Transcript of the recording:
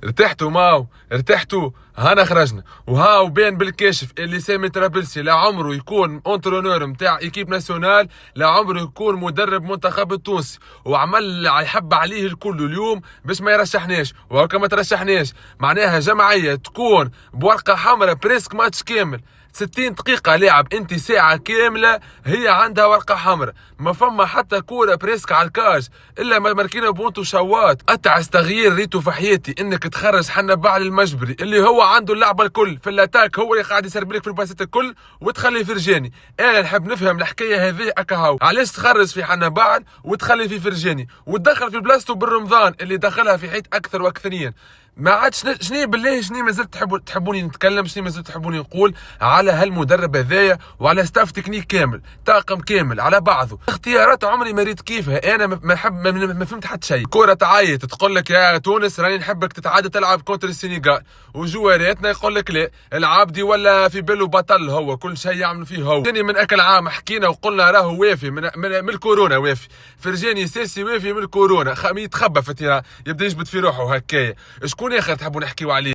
ارتحتوا ماو، ارتحتوا. هانا خرجنا وهاو بين بالكشف اللي سامي ترابلسي لا عمره يكون اونترونور نتاع ايكيب ناسيونال، لا عمره يكون مدرب منتخب التونسي، وعمل يحب عليه الكل اليوم باش ما يرشحناش، وهكا ما ترشحناش معناها جمعيه تكون بورقه حمراء بريسك ماتش كامل 60 دقيقة لاعب، انت ساعة كاملة هي عندها ورقة حمراء، ما فما حتى كورة بريسك على الكاج الا ما ماركينا بونتو شوات. اتعس تغيير ريتو في حياتي انك تخرج حنا بعل المجبري اللي هو عنده اللعبة الكل في الاتاك، هو اللي قاعد يسرب لك في الباسات الكل، وتخلي فرجاني. انا نحب نفهم الحكاية هذه اكاهو، علاش تخرج في حنا بعل وتخلي في فرجاني وتدخل في بلاصتو بالرمضان اللي دخلها في حيط اكثر واكثرين. ما عادش شنو بالله، شنو مازلت تحبوني نتكلم، شنو مازلت تحبوني نقول على هالمدرب هذايا وعلى ستاف تكنيك كامل، طاقم كامل على بعضه. اختيارات عمري ما ريت كيفها، انا ما فهمت حتى شيء. كرة تعيط تقول لك يا تونس راني نحبك تتعادل تلعب كونتر السنغال، وجواراتنا يقول لك لا العابدي ولا في بالو بطل، هو كل شيء يعمل فيه هو. ثاني من اكل عام حكينا وقلنا راهو وافي من الكورونا، وافي فرجاني ساسي وافي من الكورونا، يتخبى فتيرا يبدا يجبد في روحه هكايا. شكون اخر تحبوا نحكيوا عليه؟